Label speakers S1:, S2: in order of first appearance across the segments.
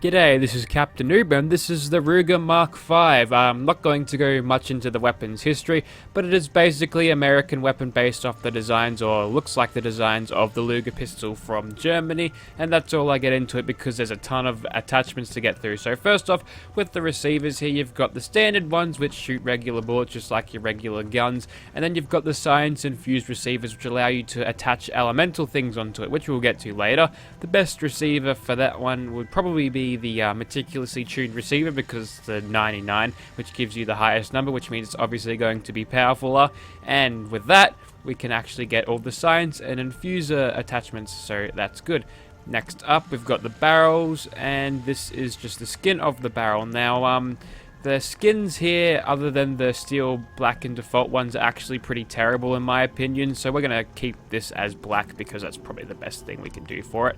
S1: G'day, this is Captain Noob, and this is the Ruger Mark V. I'm not going to go much into the weapon's history, but it is basically an American weapon based off the designs, or looks like the designs, of the Luger pistol from Germany, and that's all I get into it because there's a ton of attachments to get through. So first off, with the receivers here, you've got the standard ones which shoot regular bullets just like your regular guns, and then you've got the science-infused receivers which allow you to attach elemental things onto it, which we'll get to later. The best receiver for that one would probably be the meticulously tuned receiver, because the 99, which gives you the highest number, which means it's obviously going to be powerfuler, and with that we can actually get all the science and infuser attachments, so that's good. Next up, we've got the barrels, and this is just the skin of the barrel. Now the skins here, other than the steel black and default ones, are actually pretty terrible in my opinion, so we're going to keep this as black because that's probably the best thing we can do for it.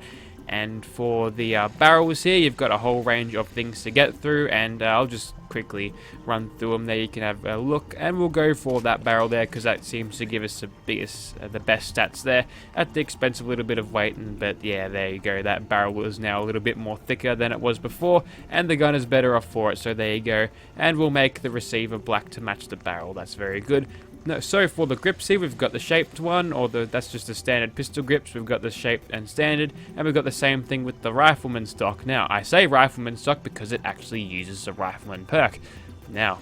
S1: And for the barrels here, you've got a whole range of things to get through, and I'll just quickly run through them there. You can have a look, and we'll go for that barrel there because that seems to give us the best stats there at the expense of a little bit of weight. But yeah, there you go. That barrel is now a little bit more thicker than it was before, and the gun is better off for it. So there you go. And we'll make the receiver black to match the barrel. That's very good. No, so for the grips here, we've got the shaped one, or that's just the standard pistol grips. We've got the shaped and standard, and we've got the same thing with the rifleman stock. Now, I say rifleman stock because it actually uses the rifleman perk. Now,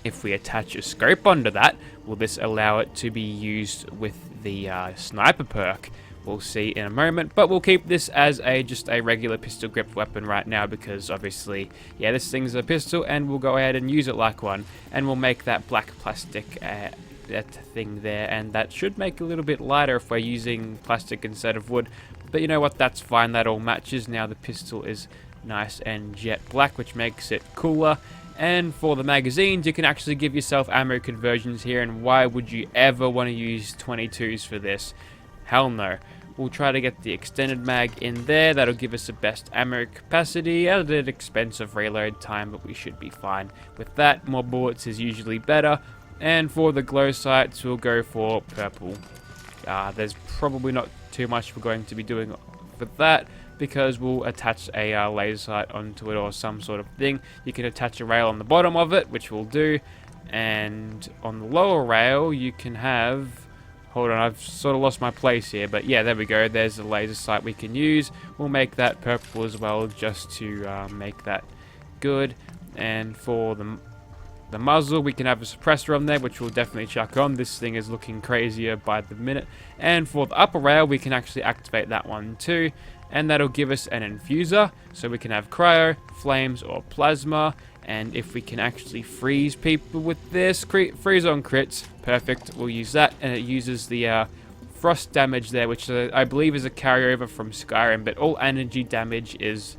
S1: if we attach a scope onto that, will this allow it to be used with the sniper perk? We'll see in a moment, but we'll keep this as just a regular pistol grip weapon right now because obviously, yeah, this thing's a pistol and we'll go ahead and use it like one, and we'll make that black plastic that thing there, and that should make it a little bit lighter if we're using plastic instead of wood, but you know what, that's fine, that all matches. Now the pistol is nice and jet black, which makes it cooler. And for the magazines, you can actually give yourself ammo conversions here, and why would you ever want to use 22s for this? Hell no. We'll try to get the extended mag in there. That'll give us the best ammo capacity at an expense of reload time, but we should be fine with that. More bullets is usually better. And for the glow sights, we'll go for purple. There's probably not too much we're going to be doing for that, because we'll attach a laser sight onto it or some sort of thing. You can attach a rail on the bottom of it, which we'll do. And on the lower rail, you can have... Hold on, I've sort of lost my place here, but yeah, there we go. There's a laser sight we can use. We'll make that purple as well, just to make that good. And for the muzzle, we can have a suppressor on there, which we'll definitely chuck on. This thing is looking crazier by the minute. And for the upper rail, we can actually activate that one too, and that'll give us an infuser, so we can have cryo, flames, or plasma. And if we can actually freeze people with this, freeze on crits, perfect, we'll use that. And it uses the frost damage there, which I believe is a carryover from Skyrim, but all energy damage is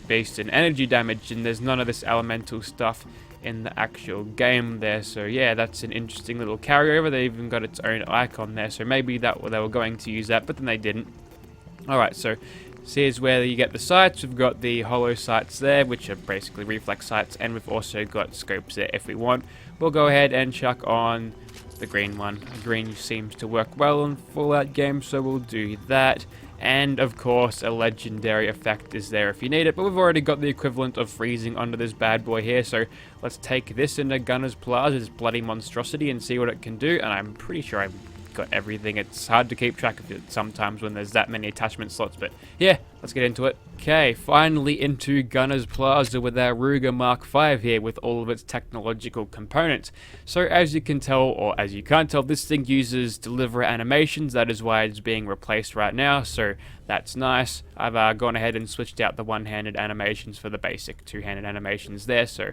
S1: based in energy damage, and there's none of this elemental stuff in the actual game there. So yeah, that's an interesting little carryover. They even got its own icon there, so maybe they were going to use that, but then they didn't. Alright, so here's where you get the sights. We've got the hollow sights there, which are basically reflex sights, and we've also got scopes there if we want. We'll go ahead and chuck on the green one. Green seems to work well in Fallout games, so we'll do that. And of course, a legendary effect is there if you need it, but we've already got the equivalent of freezing onto this bad boy here, so let's take this into Gunner's Plaza's bloody monstrosity and see what it can do, and I'm pretty sure I've got everything. It's hard to keep track of it sometimes when there's that many attachment slots, but yeah, let's get into it. Okay, finally into Gunner's Plaza with our Ruger Mark V here with all of its technological components. So as you can tell, or as you can't tell, this thing uses deliver animations. That is why it's being replaced right now, so that's nice. I've gone ahead and switched out the one-handed animations for the basic two-handed animations there, so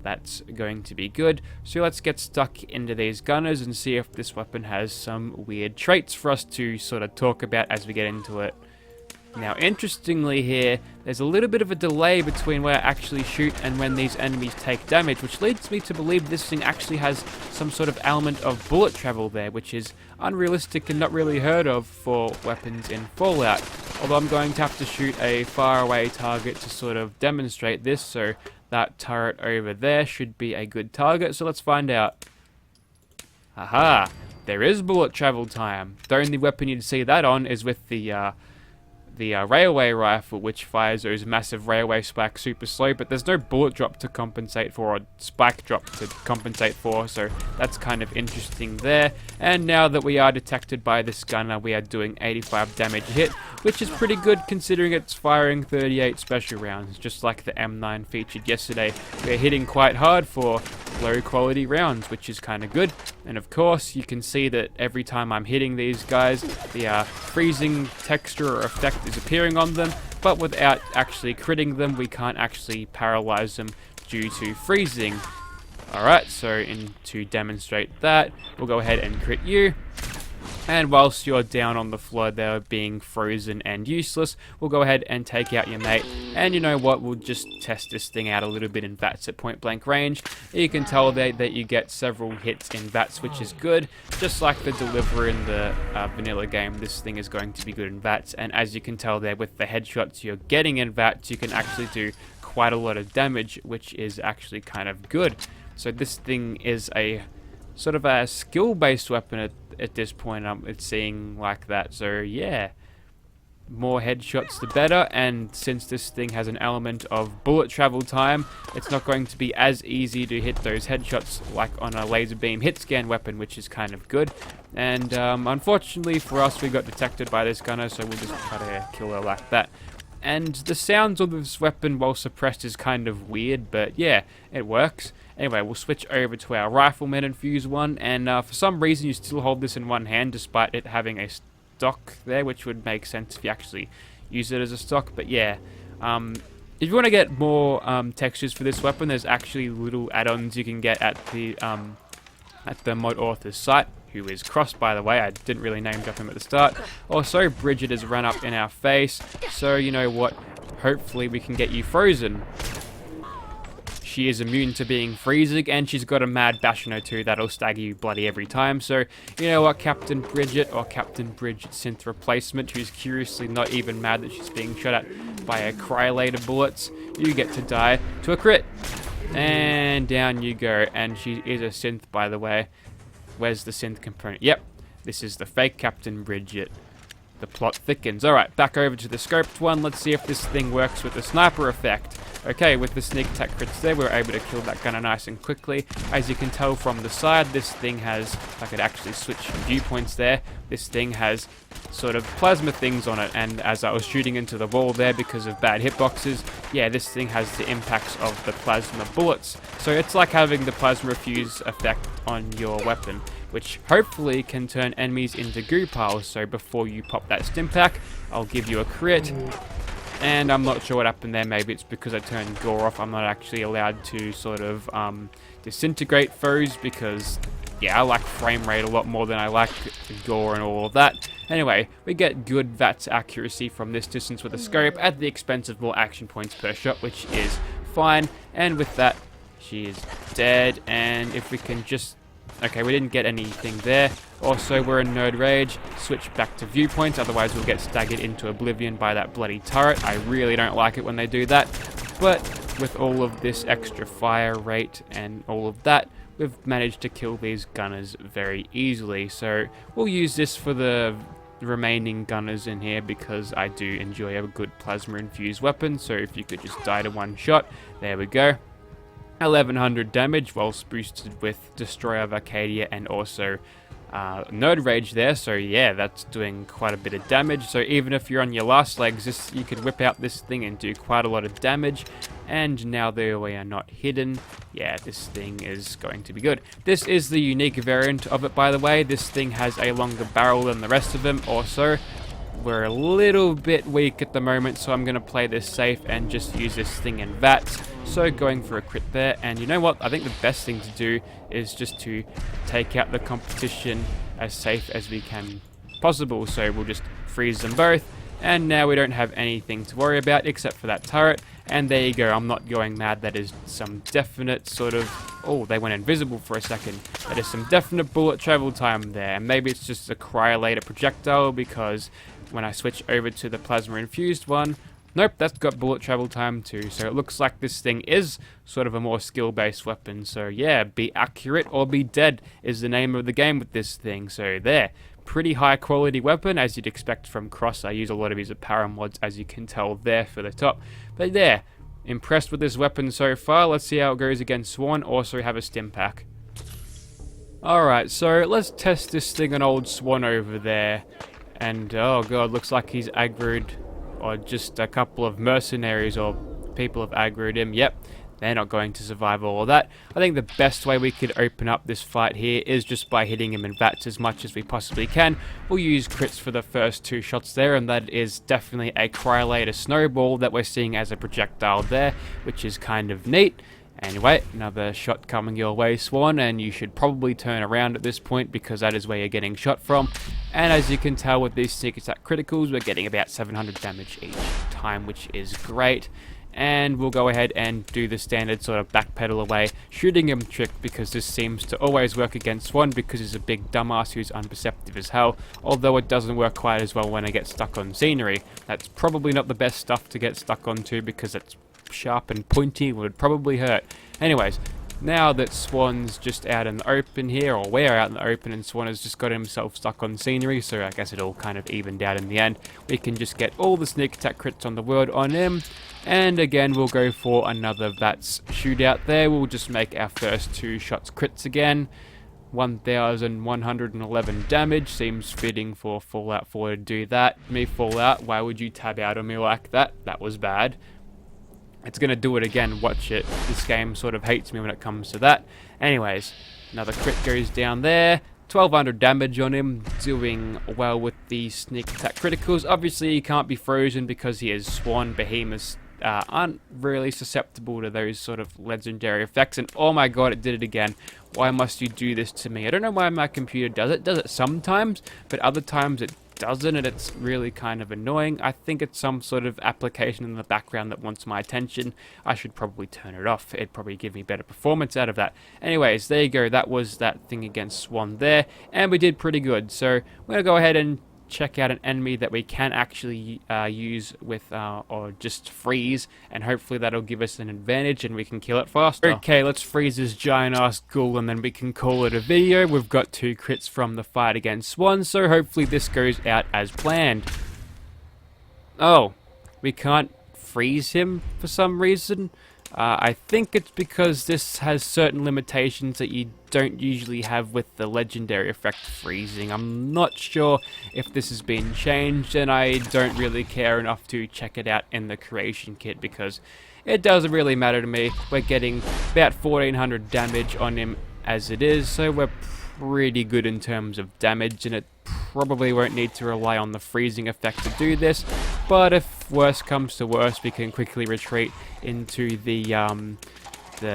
S1: that's going to be good. So let's get stuck into these gunners and see if this weapon has some weird traits for us to sort of talk about as we get into it. Now, interestingly here, there's a little bit of a delay between where I actually shoot and when these enemies take damage, which leads me to believe this thing actually has some sort of element of bullet travel there, which is unrealistic and not really heard of for weapons in Fallout. Although I'm going to have to shoot a faraway target to sort of demonstrate this, so that turret over there should be a good target, so let's find out. Aha! There is bullet travel time. The only weapon you'd see that on is with the the railway rifle, which fires those massive railway spikes super slow, but there's no bullet drop to compensate for, or spike drop to compensate for, so that's kind of interesting there. And now that we are detected by this gunner, we are doing 85 damage a hit, which is pretty good considering it's firing 38 special rounds, just like the M9 featured yesterday. We're hitting quite hard for low quality rounds, which is kind of good. And of course, you can see that every time I'm hitting these guys, the freezing texture or effect is appearing on them, but without actually critting them, we can't actually paralyze them due to freezing. Alright, so to demonstrate that, we'll go ahead and crit you. And whilst you're down on the floor there being frozen and useless, we'll go ahead and take out your mate. And you know what, we'll just test this thing out a little bit in VATS at point blank range. You can tell there that you get several hits in VATS, which is good. Just like the deliver in the vanilla game, this thing is going to be good in VATS. And as you can tell there with the headshots you're getting in VATS, you can actually do quite a lot of damage, which is actually kind of good. So this thing is a sort of a skill-based weapon at this point, it's seeing like that. So yeah, more headshots the better, and since this thing has an element of bullet travel time, it's not going to be as easy to hit those headshots like on a laser beam hit scan weapon, which is kind of good. And unfortunately for us, we got detected by this gunner, so we'll just try to kill her like that. And the sounds of this weapon while suppressed is kind of weird, but yeah, it works. Anyway, we'll switch over to our rifleman infused one, and for some reason you still hold this in one hand despite it having a stock there, which would make sense if you actually use it as a stock. But yeah, if you want to get more textures for this weapon, there's actually little add-ons you can get at the mod author's site, who is Cross, by the way. I didn't really name drop him at the start. Also, Bridget has run up in our face, so you know what, hopefully we can get you frozen. She is immune to being freezing, and she's got a mad bash on her too that'll stagger you bloody every time. So, you know what, Captain Bridget, or Captain Bridget Synth Replacement, who's curiously not even mad that she's being shot at by a cryolator bullets, you get to die to a crit. And down you go, and she is a synth, by the way. Where's the synth component? Yep, this is the fake Captain Bridget. The plot thickens. Alright, back over to the scoped one. Let's see if this thing works with the sniper effect. Okay, with the sneak attack crits there, we were able to kill that gunner nice and quickly. As you can tell from the side, this thing has, if I could actually switch viewpoints there, this thing has sort of plasma things on it, and as I was shooting into the wall there because of bad hitboxes, yeah, this thing has the impacts of the plasma bullets. So it's like having the plasma fuse effect on your weapon, which hopefully can turn enemies into goo piles. So before you pop that stim pack, I'll give you a crit. And I'm not sure what happened there. Maybe it's because I turned gore off. I'm not actually allowed to sort of disintegrate foes because, yeah, I like frame rate a lot more than I like gore and all of that. Anyway, we get good VATS accuracy from this distance with a scope at the expense of more action points per shot, which is fine. And with that, she is dead. And if we can just... Okay, we didn't get anything there. Also, we're in Nerd Rage. Switch back to viewpoints, otherwise we'll get staggered into oblivion by that bloody turret. I really don't like it when they do that. But with all of this extra fire rate and all of that, we've managed to kill these gunners very easily. So we'll use this for the remaining gunners in here because I do enjoy a good plasma infused weapon. So if you could just die to one shot, there we go. 1100 damage whilst boosted with Destroyer of Arcadia and also Nerd Rage there. So yeah, that's doing quite a bit of damage. So even if you're on your last legs, you could whip out this thing and do quite a lot of damage. And now that we are not hidden, yeah, this thing is going to be good. This is the unique variant of it, by the way. This thing has a longer barrel than the rest of them. Also, we're a little bit weak at the moment, so I'm going to play this safe and just use this thing in VATS. So going for a crit there, and you know what, I think the best thing to do is just to take out the competition as safe as we can possible. So we'll just freeze them both, and now we don't have anything to worry about except for that turret. And there you go, I'm not going mad. That is some definite sort of... Oh, they went invisible for a second. That is some definite bullet travel time there. And maybe it's just a cryolator projectile, because when I switch over to the plasma infused one, nope, that's got bullet travel time too. So it looks like this thing is sort of a more skill-based weapon. So yeah, be accurate or be dead is the name of the game with this thing. So there, pretty high quality weapon, as you'd expect from Cross. I use a lot of his apparel mods, as you can tell there for the top. But there, impressed with this weapon so far. Let's see how it goes against Swan. Also have a stim pack. Alright, so let's test this thing on old Swan over there. And oh god, looks like he's aggroed, or just a couple of mercenaries or people have aggroed him. Yep, they're not going to survive all of that. I think the best way we could open up this fight here is just by hitting him in VATS as much as we possibly can. We'll use crits for the first 2 shots there, and that is definitely a Cryolator Snowball that we're seeing as a projectile there, which is kind of neat. Anyway, another shot coming your way, Swan, and you should probably turn around at this point because that is where you're getting shot from. And as you can tell with these sneak attack criticals, we're getting about 700 damage each time, which is great. And we'll go ahead and do the standard sort of backpedal away shooting him trick, because this seems to always work against Swan because he's a big dumbass who's unperceptive as hell, although it doesn't work quite as well when I get stuck on scenery. That's probably not the best stuff to get stuck onto because it's sharp and pointy, would probably hurt. Anyways, now that Swan's just out in the open here, or we're out in the open and Swan has just got himself stuck on scenery, so I guess it all kind of evened out in the end. We can just get all the sneak attack crits on the world on him, and again we'll go for another VATS shootout there. We'll just make our first 2 shots crits again. 1111 damage, seems fitting for Fallout 4 to do that. Me Fallout, why would you tab out on me like that? That was bad. It's going to do it again, watch it. This game sort of hates me when it comes to that. Anyways, another crit goes down there. 1200 damage on him, doing well with the sneak attack criticals. Obviously he can't be frozen because he is Swan. Behemoths aren't really susceptible to those sort of legendary effects. And oh my god, it did it again. Why must you do this to me? I don't know why my computer does it. It does it sometimes, but other times it doesn't, and it's really kind of annoying. I think it's some sort of application in the background that wants my attention. I should probably turn it off. It'd probably give me better performance out of that. Anyways, there you go. That was that thing against Swan there, and we did pretty good. So we're going to go ahead and check out an enemy that we can actually use with, or just freeze, and hopefully that'll give us an advantage and we can kill it faster. Okay, let's freeze this giant ass ghoul and then we can call it a video. We've got 2 crits from the fight against Swan, so hopefully this goes out as planned. Oh, we can't freeze him for some reason. I think it's because this has certain limitations that you don't usually have with the legendary effect freezing. I'm not sure if this has been changed, and I don't really care enough to check it out in the creation kit because it doesn't really matter to me. We're getting about 1400 damage on him as it is, so we're pretty good in terms of damage, and it probably won't need to rely on the freezing effect to do this. But if worse comes to worse, we can quickly retreat into the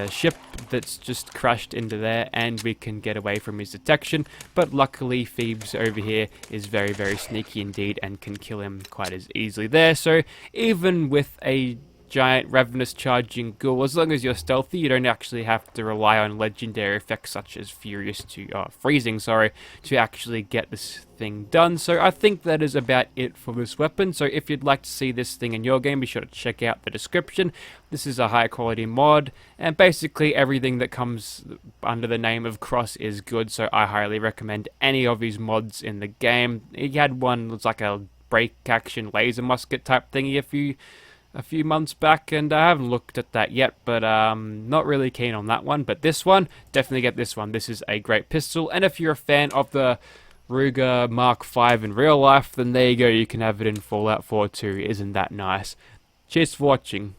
S1: ship that's just crashed into there, and we can get away from his detection. But luckily Phoebes over here is very, very sneaky indeed and can kill him quite as easily there. So even with a giant ravenous charging ghoul, as long as you're stealthy, you don't actually have to rely on legendary effects such as freezing, to actually get this thing done. So I think that is about it for this weapon. So if you'd like to see this thing in your game, be sure to check out the description. This is a high quality mod, and basically everything that comes under the name of Cross is good, so I highly recommend any of his mods in the game. He had one that's like a break action laser musket type thingy a few months back, and I haven't looked at that yet, but not really keen on that one. But this one, definitely get this one. This is a great pistol, and if you're a fan of the Ruger Mark V in real life, then there you go, you can have it in Fallout 4 too. Isn't that nice? Cheers for watching.